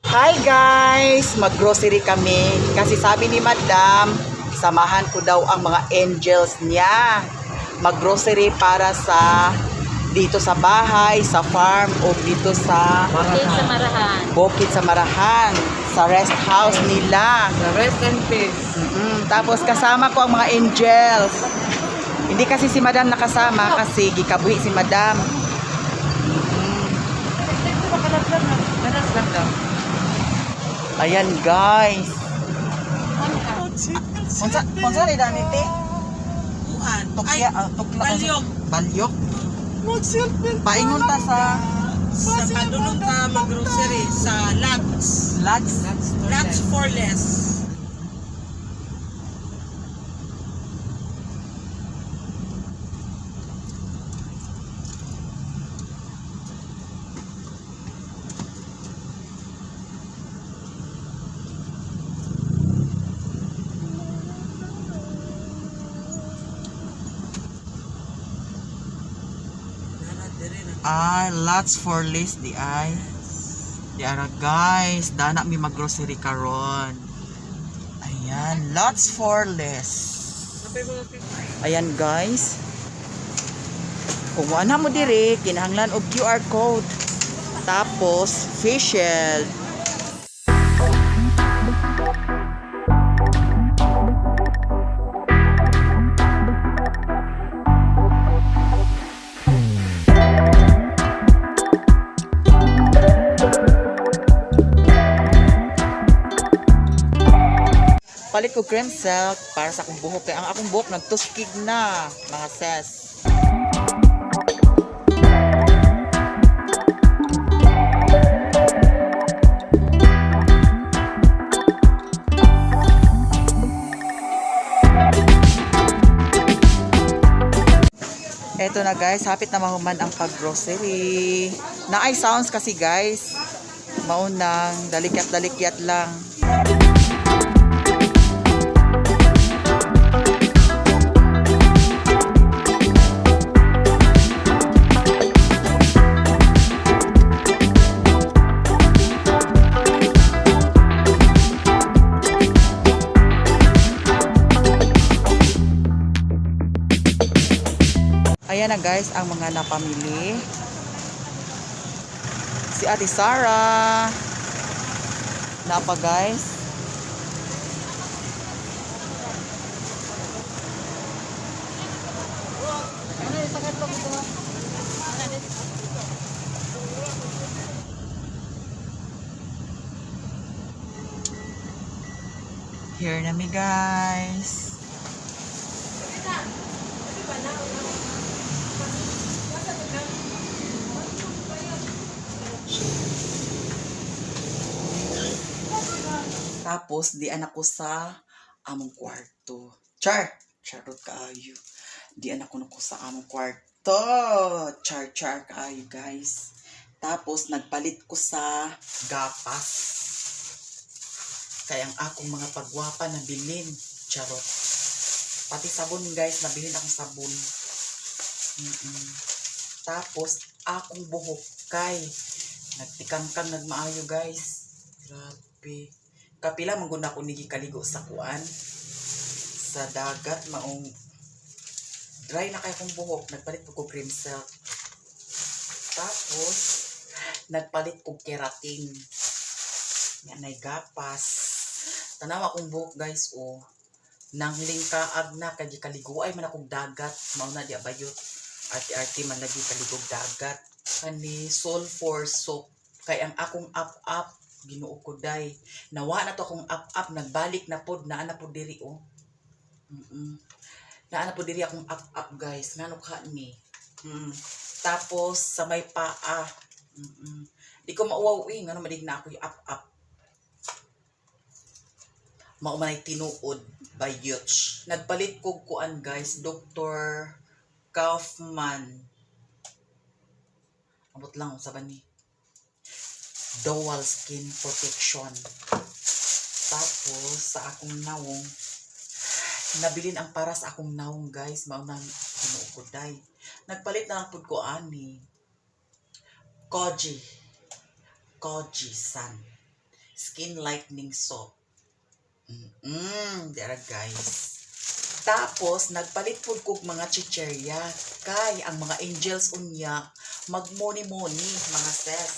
Hi guys! Mag-grocery kami kasi sabi ni Madam, samahan ko daw ang mga angels niya. Mag-grocery para sa dito sa bahay, sa farm o dito sa Bukid sa Marahan. Bukid sa Marahan, sa rest house nila. The rest and peace. Tapos kasama ko ang mga angels. Hindi kasi si Madam nakasama kasi gikabuhi si Madam. Ayan guys. Unsa ni danite? Tukya, tukla. Balyok. Balyok. Paingon ta sa Padulong ka mag-grocery sa Lats. Lats for less. lots for list di ay. Di ara guys, dana mi mag-grocery karon. Ayan, lots for less. Ayan guys. Kung wala mo dire, kinahanglan og QR code. Tapos facial. Palit ko cream silk para sa akong buhok. Kaya ang akong buhok nagtuskig na, mga sis. Eto na guys, hapit na mahuman ang pag-grocery. Na-ay sounds kasi guys. Maunang, dalikyat-dalikyat lang. Ayan na guys, ang mga napamili. Si Ate Sarah. Napa guys. Here na mi guys. Tapos, di anak ko sa among kwarto. Charot kaayo. Di anak ko sa among kwarto. Char kaayo, guys. Tapos, nagpalit ko sa gapas. Kaya ang akong mga pagwapa na bilin. Charot. Pati sabon, guys. Nabilin akong sabon. Tapos, akong buhok kay nagtikangkang nagmaayo, guys. Grabe. Kapila mangguna ko nigi kaligo sa kuan sa dagat maong dry na kay kong buhok, nagpalit ko cream silk. Tapos nagpalit ko keratin. Yan ay gapas. Tanawa akong buhok guys nangling kaag na kay kaligo ay man akong dagat, mao na di abayot. Arte man lagi kaligog dagat. Kani sulfur soap kay ang akong up Ginoo ko day. Nawa na to akong up nagbalik na pod naa na pod diri Naa na pod diri akong up guys. Ngano ka ni? Tapos sa may paa. Di ko mauwaw ngano madig na ako yung up. Mao man ay tinuod by Yutch. Nagpalit ko kuan guys, Dr. Kaufman. Abot lang sa bani. Dual skin protection. Tapos sa akong nawong nabilin ang para sa akong nawong guys, mao nang hinuukoday. Nagpalit na lang pud ko ani Koji San. Skin lightening soap. Dara guys. Tapos, nagpalit po ko mga chicherya. Kay, ang mga angels unya, magmuni-muni, mga sis.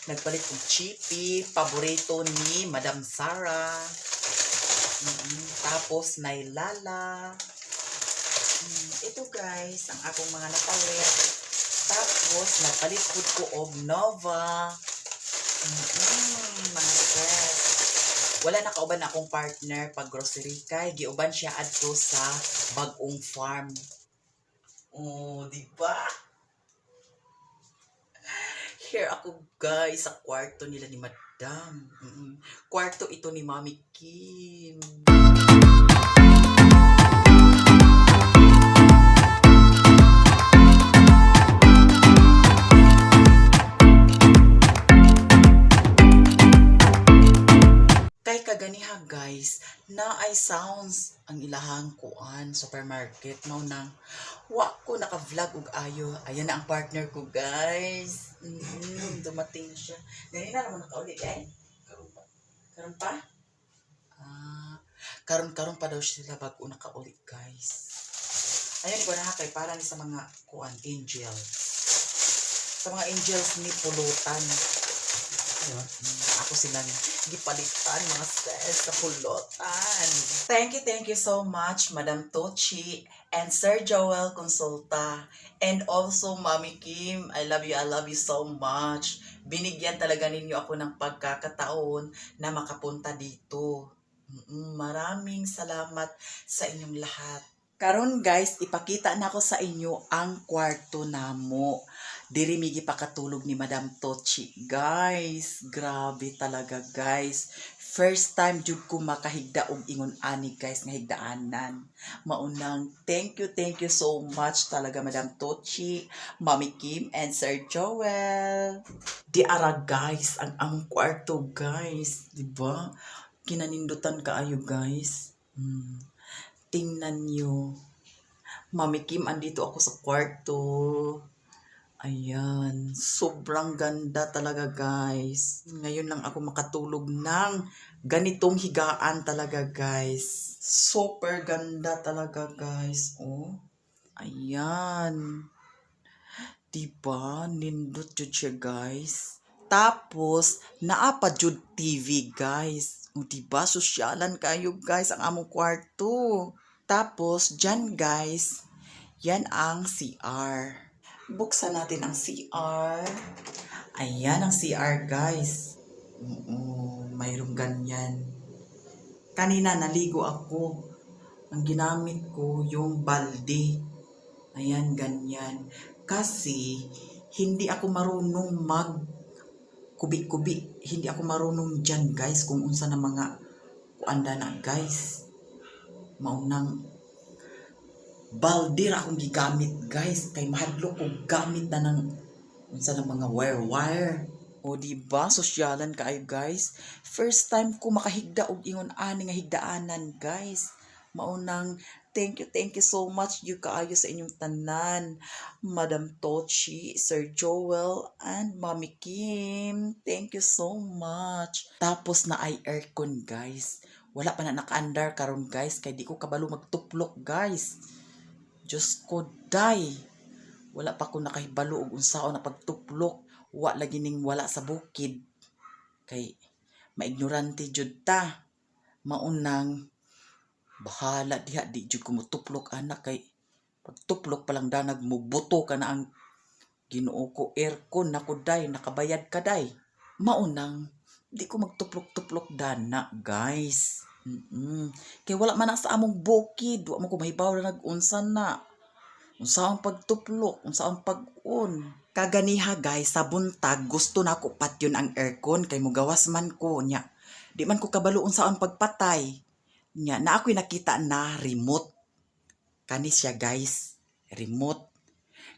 Nagpalit ko chippy, paborito ni Madam Sarah. Tapos, nailala. Ito guys, ang akong mga napalit. Tapos, nagpalit po ko og Nova. Mga sis. Wala na kauban akong partner pag grocery kay giuban siya adto sa Bag-ong Farm. Oh, di ba? Here ako guys sa kwarto nila ni Madam. Kwarto ito ni Mami Kim. Kay kaganiha guys, na ay sounds ang ilahang kuan supermarket mao nang wa ko naka-vlog og ayo. Ayan na ang partner ko guys. Dumating siya. Dili na naman nakaulit ay. Karon pa? Karon pa daw sila bago nakaulit guys. Ayun ko na kay para ni sa mga kuan angels. Sa mga angels ni pulutan. Ako silang gipalitan mga sis sa pulutan. Thank you so much Madam Tochi and Sir Joel Consulta and also Mami Kim. I love you so much. Binigyan talaga ninyo ako ng pagkakataon na makapunta dito. Maraming salamat sa inyong lahat. Karon guys, ipakita na ko sa inyo ang kwarto namo. Diri migi pakatulog ni Madam Tochi. Guys, grabe talaga guys. First time jud ko makahigda og ingon ani guys nga higdaanan. Maunang thank you so much talaga Madam Tochi, Mami Kim and Sir Joel. Di ara guys ang among kwarto guys, di ba? Kinanindutan kaayo guys. Tingnan nyo. Mami Kim, andito ako sa kwarto. Ayan. Sobrang ganda talaga, guys. Ngayon lang ako makatulog ng ganitong higaan talaga, guys. Super ganda talaga, guys. Oh. Ayan. Diba? Nindot jud siya, guys. Tapos, naapa jud TV, guys. O, diba? Sosyalan kayo, guys, ang among kwarto. Tapos, dyan, guys, yan ang CR. Buksan natin ang CR. Ayan ang CR, guys. Mayroong ganyan. Kanina, naligo ako. Ang ginamit ko, yung balde. Ayan, ganyan. Kasi, hindi ako marunong kubi-kubi. Hindi ako marunong dyan, guys, kung unsa na mga kuanda na, guys. Maunang balde ra akong gigamit, guys. Kay mahadlok ko gamit na ng unsa na mga wire. O, diba? Sosyalan kaayo, guys. First time ko makahigda og ingon ani nga higdaanan, guys. Maunang thank you so much you kaayo sa inyong tanan. Madam Tochi, Sir Joel, and Mami Kim. Thank you so much. Tapos na ay aircon, guys. Wala pa na naka-andar karon, guys. Kay di ko kabalo magtuplok, guys. Diyos ko, day. Wala pa ko nakahibalo og unsaon na pagtuplok. Wala sa bukid. Kay maignorante jud ta. Maunang bahala diha di jud ko motuplok anak kay pagtuplok pa lang danag mo buto ka na ang Ginoo ko aircon nako day nakabayad ka day. Maunang di ko magtuplok-tuplok dana guys. Kay wala man na sa among bukid, wa mo ko mahibaw na nag-unsan na. Unsaon pagtuplok, unsaon pag-un. Kaganiha guys, sa buntag gusto na ko patyon ang aircon kay mugawas man ko nya. Di man ko kabalo unsaon pagpatay. Nya na ako'y nakita na remote. Kani siya guys, remote.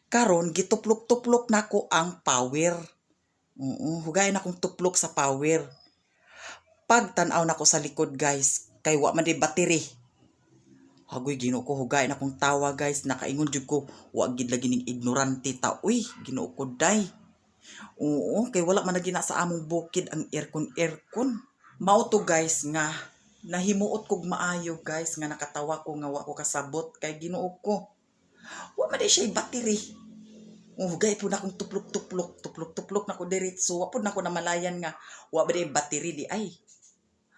Karon gituplok-tuplok nako ang power. Hugayon akong tuplok sa power. Pag tanaw nako sa likod guys, kay wa man di battery. Hagoy Ginoo ko hugayon akong tawa guys, nakaingon jud ko wa gid lagi ning ignorante ta. Uy, Ginoo ko day. Oo, kay wala man na gina sa among bukid ang aircon. Mao to guys nga nahimuot kog maayo guys nga nakatawa ko nga wa ko kasabot kay Ginoo ko. Wa man siya battery. Gay po na akong tuplok na ko diretso. Wa po na ko namalayan nga wa ba battery di ay.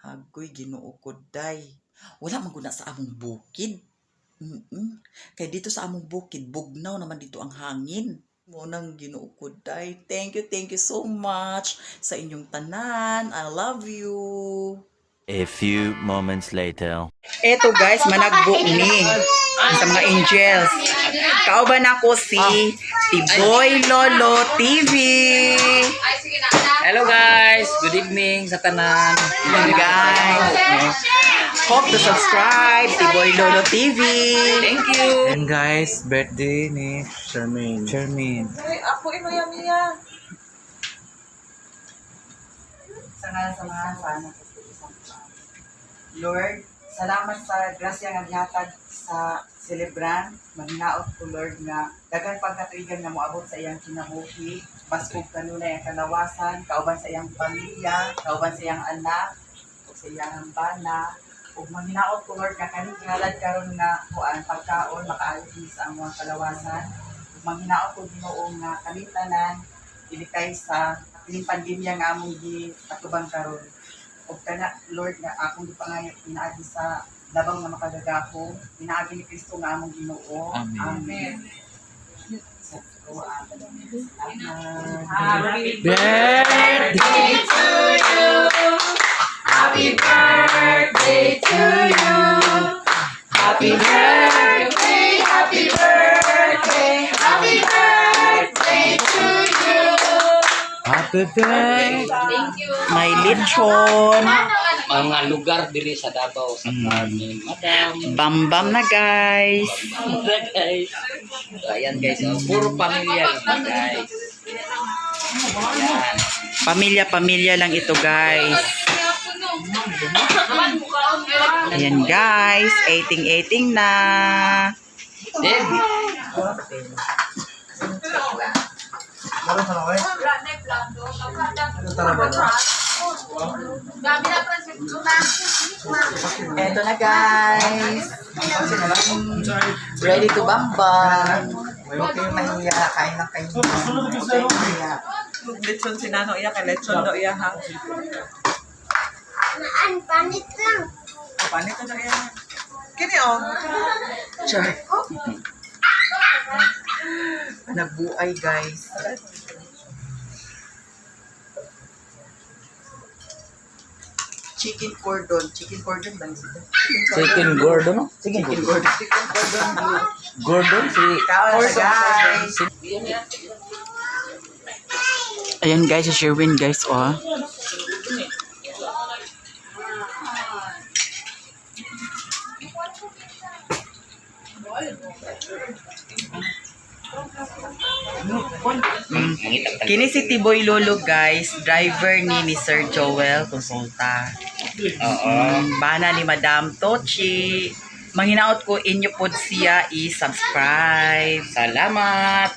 Hagoy Ginoo ko day. Wala man guna sa among bukid. Kay dito sa among bukid bugnaw naman dito ang hangin. Munang Ginoo ko day. Thank you so much sa inyong tanan. I love you. A few moments later. Eto guys, managbo ni sa mga angels. Kauban ako si Tiboy Lolo TV. Hello guys, good evening sa tanan. Hello guys. Hope to subscribe Tiboy Lolo TV. Thank you. And guys, birthday ni Charmaine. Ay, ako Miya. Sana. Lord, salamat sa grasya nga gihatag sa celebrant. Maghinaot ko Lord nga daghan pagkatuigan nga moabot sa iyang kinabuhi. Baskog kanunay ang kalawasan, kauban sa iyang pamilya, kauban sa iyang anak, ug sa iyang bana. Ug maghinaot ko Lord nga kaning gihalad karon nga kuan pagkaon makaalis sa among kalawasan. Ug maghinaot ko Ginoo nga kami tanan dili kay sa kining pandemya nga among giatubang karon. Ug kana Lord nga akong gipangayot pinaagi sa labang nga makagagahong pinaagi ni Kristo nga among Ginoo. Amen. Happy Birthday to you. Happy birthday to you. Happy birthday, happy birthday, happy birthday to you. Happy birthday. May lechon. Mga lugar diri sa Davao sa amin. Madam. Bambam na guys. Guys. Ayan guys, puro pamilya lang guys. Ayan. Pamilya lang ito guys. Ayan guys, 18 na. Then, Eto na guys. Ready to bambam. Kain na kayo. Lechon si Nano iya kay lechon do iya ha. Panit lang. Panit do iya. Kini oh. Char. Nagbuay guys. Chicken cordon ba ni sila? Chicken Gordon, no? Chicken cordon. Gordon, si Kaon na guys. Ayan guys, si Sherwin guys, oh. Kini si Tiboy Lolo guys, driver ni Sir Joel Consulta. Oo. Bana ni Madam Tochi. Manghinaot ko inyo pod siya i-subscribe. Salamat.